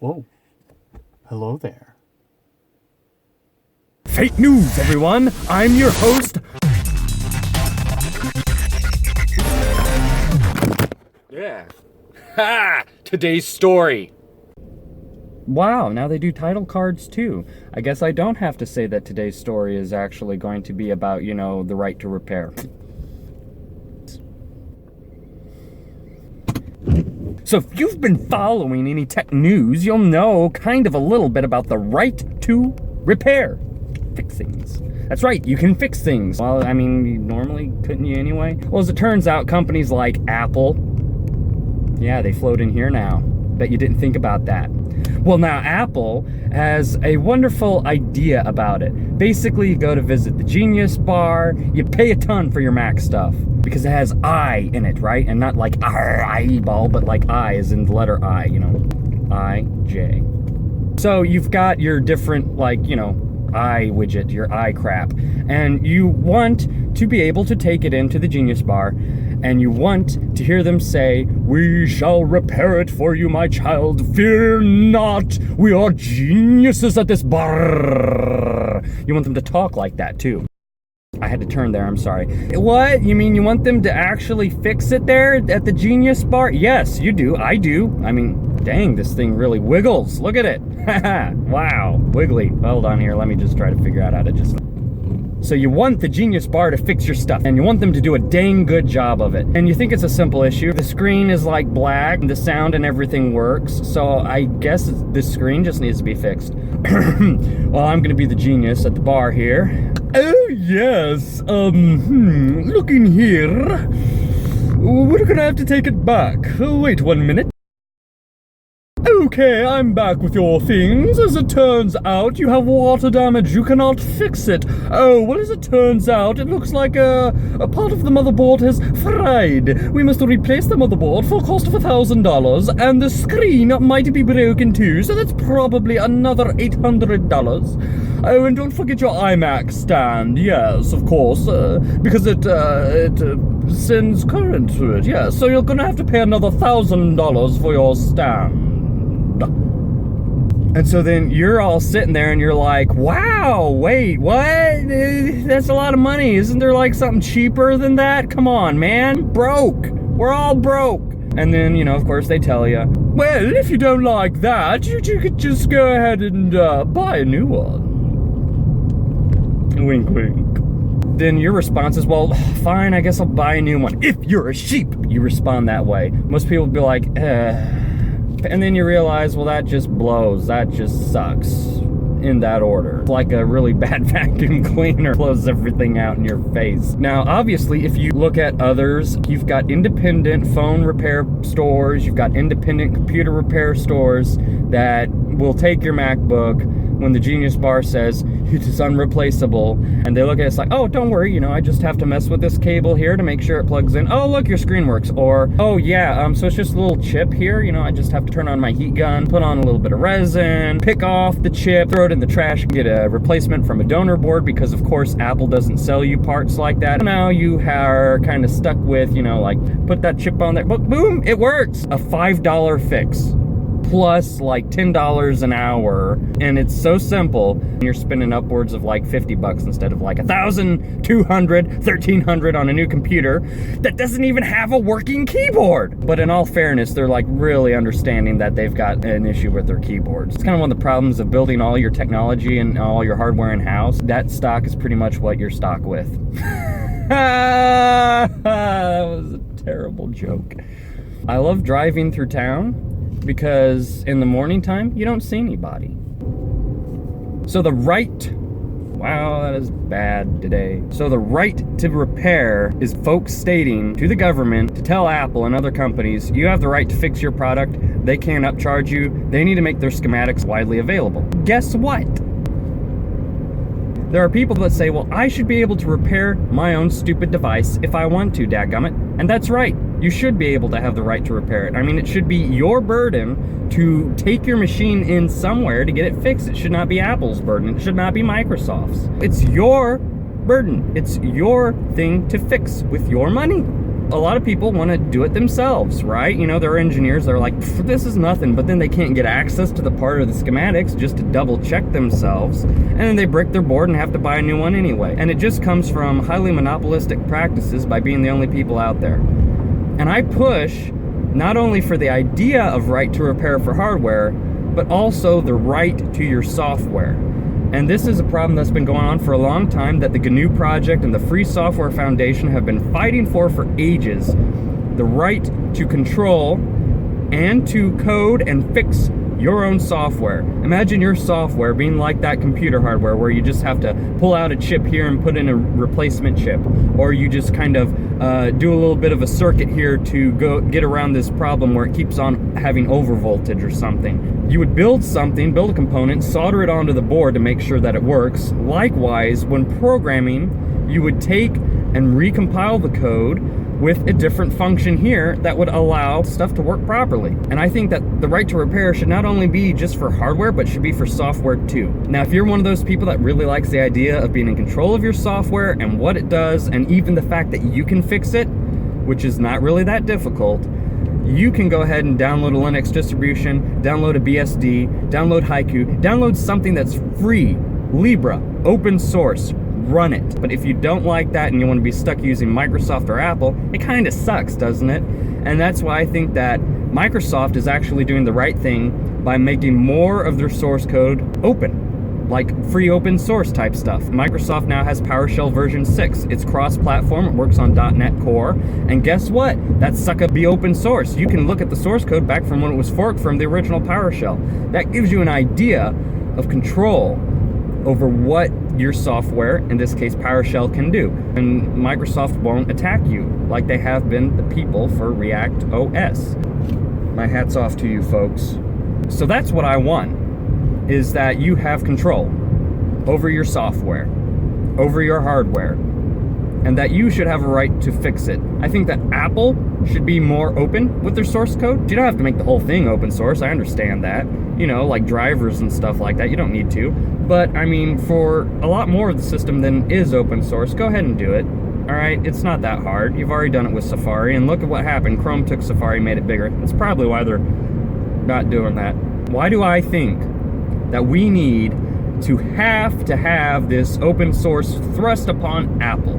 Whoa. Hello there. Fake news, everyone! I'm your host. Yeah. Ha! Today's story. Wow, now they do title cards too. I guess I don't have to say that today's story is actually going to be about, the right to repair. So if you've been following any tech news, you'll know kind of a little bit about the right to repair. Fix things. That's right, you can fix things. Well, normally couldn't you anyway? Well, as it turns out, companies like Apple, yeah, they float in here now. Bet you didn't think about that. Well, now Apple has a wonderful idea about it. Basically, you go to visit the Genius Bar, you pay a ton for your Mac stuff because it has I in it, right? And not like eyeball, but like I as in the letter I, I-J. So you've got your different, eye widget, your eye crap, and you want to be able to take it into the Genius Bar, and you want to hear them say, "We shall repair it for you, my child. Fear not. We are geniuses at this bar." You want them to talk like that too. I had to turn there, I'm sorry. What? You mean you want them to actually fix it there at the Genius Bar? Yes, you do. I do. Dang, this thing really wiggles. Look at it. Wow, wiggly. Hold on here. Let me just try to figure out how to just... So you want the Genius Bar to fix your stuff, and you want them to do a dang good job of it. And you think it's a simple issue. The screen is like black, the sound and everything works, so I guess this screen just needs to be fixed. Well, I'm gonna be the genius at the bar here. Oh, yes, look in here. We're gonna have to take it back. Oh, wait 1 minute. Okay, I'm back with your things. As it turns out, you have water damage. You cannot fix it. Oh, well, as it turns out, it looks like a part of the motherboard has fried. We must replace the motherboard for a cost of $1,000, and the screen might be broken too, so that's probably another $800. Oh, and don't forget your iMac stand. Yes, of course, because it sends current to it. Yes, so you're gonna have to pay another $1,000 for your stand. And so then you're all sitting there and you're like, wow, wait, what? That's a lot of money. Isn't there like something cheaper than that? Come on, man. Broke. We're all broke. And then, of course they tell you, well, if you don't like that, you could just go ahead and buy a new one. Wink, wink. Then your response is, well, fine, I guess I'll buy a new one. If you're a sheep, you respond that way. Most people would be like, and then you realize, well, that just blows. That just sucks in that order. It's like a really bad vacuum cleaner blows everything out in your face. Now, obviously, if you look at others, you've got independent phone repair stores, you've got independent computer repair stores that will take your MacBook when the Genius Bar says it is unreplaceable, and they look at it like, oh, don't worry, I just have to mess with this cable here to make sure it plugs in. Oh, look, your screen works. Or, oh yeah, so it's just a little chip here, I just have to turn on my heat gun, put on a little bit of resin, pick off the chip, throw it in the trash, get a replacement from a donor board, because of course Apple doesn't sell you parts like that. Now you are kind of stuck with, put that chip on there, boom, it works. A $5 fix. Plus like $10 an hour, and it's so simple. You're spending upwards of like $50 instead of like $1,200, $1,300 on a new computer that doesn't even have a working keyboard. But in all fairness, they're like really understanding that they've got an issue with their keyboards. It's kind of one of the problems of building all your technology and all your hardware in-house. That stock is pretty much what you're stock with. That was a terrible joke. I love driving through town because in the morning time, you don't see anybody. So the right, wow, that is bad today. So the right to repair is folks stating to the government to tell Apple and other companies, you have the right to fix your product. They can't upcharge you. They need to make their schematics widely available. Guess what? There are people that say, well, I should be able to repair my own stupid device if I want to, dadgummit. And that's right. You should be able to have the right to repair it. It should be your burden to take your machine in somewhere to get it fixed. It should not be Apple's burden. It should not be Microsoft's. It's your burden. It's your thing to fix with your money. a lot of people want to do it themselves, right? You know, there are engineers that are like, this is nothing, but then they can't get access to the part of the schematics just to double check themselves, and then they break their board and have to buy a new one anyway. And it just comes from highly monopolistic practices by being the only people out there. And I push not only for the idea of right to repair for hardware, but also the right to your software. And this is a problem that's been going on for a long time, that the GNU Project and the Free Software Foundation have been fighting for ages. The right to control and to code and fix your own software. Imagine your software being like that computer hardware where you just have to pull out a chip here and put in a replacement chip, or you just kind of do a little bit of a circuit here to go get around this problem where it keeps on having overvoltage or something. You would build a component, solder it onto the board to make sure that it works. Likewise, when programming, you would take and recompile the code with a different function here that would allow stuff to work properly. And I think that the right to repair should not only be just for hardware, but should be for software too. Now, if you're one of those people that really likes the idea of being in control of your software and what it does, and even the fact that you can fix it, which is not really that difficult, you can go ahead and download a Linux distribution, download a BSD, download Haiku, download something that's free, Libra, open source, run it. But if you don't like that and you want to be stuck using Microsoft or Apple, it kind of sucks, doesn't it? And that's why I think that Microsoft is actually doing the right thing by making more of their source code open, like free open source type stuff. Microsoft now has PowerShell version 6. It's cross-platform, it works on .NET Core, and guess what? That sucker be open source. You can look at the source code back from when it was forked from the original PowerShell. That gives you an idea of control over what your software, in this case PowerShell, can do. And Microsoft won't attack you like they have been the people for React OS. My hat's off to you folks. So that's what I want, is that you have control over your software, over your hardware, and that you should have a right to fix it. I think that Apple should be more open with their source code. You don't have to make the whole thing open source, I understand that. You know, like drivers and stuff like that, you don't need to. But, I mean, for a lot more of the system than is open source, go ahead and do it. Alright, it's not that hard. You've already done it with Safari, and look at what happened. Chrome took Safari and made it bigger. That's probably why they're not doing that. Why do I think that we need to have this open source thrust upon Apple?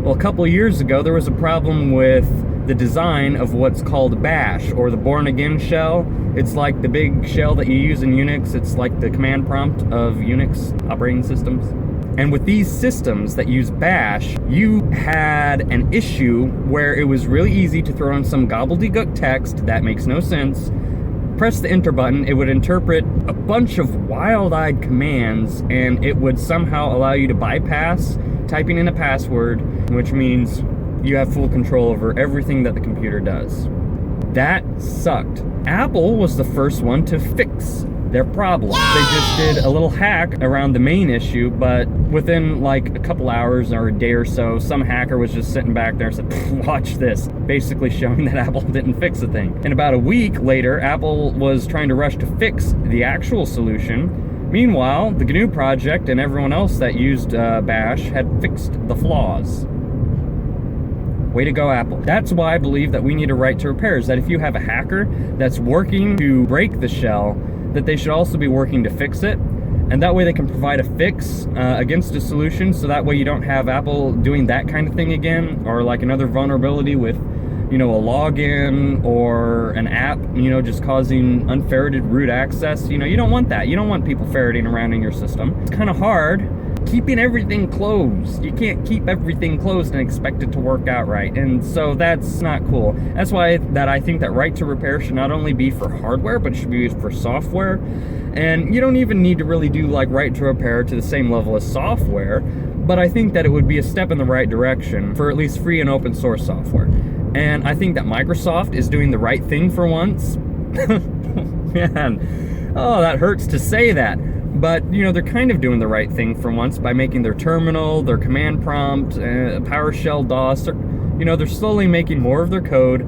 Well, a couple of years ago, there was a problem with the design of what's called Bash, or the Born Again shell. It's like the big shell that you use in Unix. It's like the command prompt of Unix operating systems. And with these systems that use Bash, you had an issue where it was really easy to throw in some gobbledygook text that makes no sense, press the enter button, it would interpret a bunch of wild-eyed commands, and it would somehow allow you to bypass typing in a password, which means you have full control over everything that the computer does. That sucked. Apple was the first one to fix their problem. They just did a little hack around the main issue, but within like a couple hours or a day or so, some hacker was just sitting back there and said, watch this, basically showing that Apple didn't fix the thing. And about a week later, Apple was trying to rush to fix the actual solution. Meanwhile, the GNU Project and everyone else that used Bash had fixed the flaws. Way to go, Apple. That's why I believe that we need a right to repair, is that if you have a hacker that's working to break the shell, that they should also be working to fix it. And that way they can provide a fix against a solution, so that way you don't have Apple doing that kind of thing again, or like another vulnerability with, you know, a login or an app, you know, just causing unferreted root access. You know, you don't want that. You don't want people ferreting around in your system. It's kind of hard keeping everything closed. You can't keep everything closed and expect it to work out right. And so that's not cool. That's why I think that right to repair should not only be for hardware, but it should be used for software. And you don't even need to really do like right to repair to the same level as software, but I think that it would be a step in the right direction for at least free and open source software. And I think that Microsoft is doing the right thing for once. Man, oh, that hurts to say that. But, you know, they're kind of doing the right thing for once by making their terminal, their command prompt, PowerShell DOS. You know, they're slowly making more of their code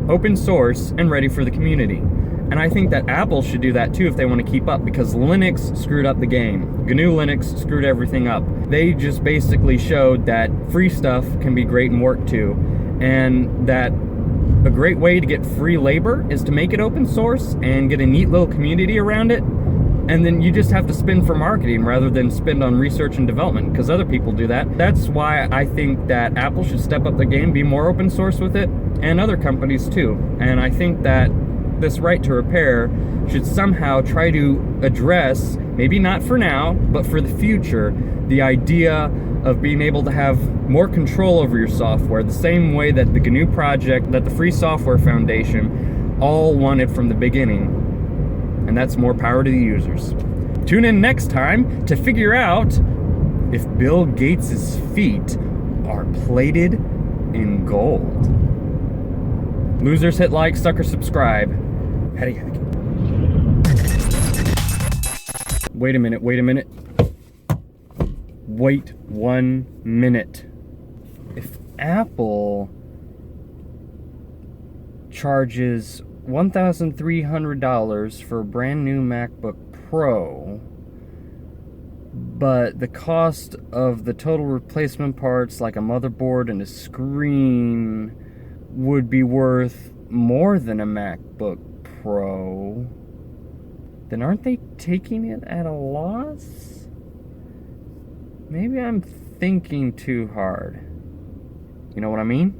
open source and ready for the community. And I think that Apple should do that too if they want to keep up, because Linux screwed up the game. GNU Linux screwed everything up. They just basically showed that free stuff can be great and work too. and that a great way to get free labor is to make it open source and get a neat little community around it. And then you just have to spend for marketing rather than spend on research and development, because other people do that. That's why I think that Apple should step up the game, be more open source with it, and other companies too. And I think that this right to repair should somehow try to address, maybe not for now, but for the future, the idea of being able to have more control over your software, the same way that the GNU project, that the Free Software Foundation all wanted from the beginning. And that's more power to the users. Tune in next time to figure out if Bill Gates' feet are plated in gold. Losers, hit like, sucker, subscribe. Hattie hack. Wait a minute. Wait 1 minute. If Apple charges $1,300 for a brand new MacBook Pro, but the cost of the total replacement parts, like a motherboard and a screen, would be worth more than a MacBook Pro, then aren't they taking it at a loss? Maybe I'm thinking too hard. You know what I mean?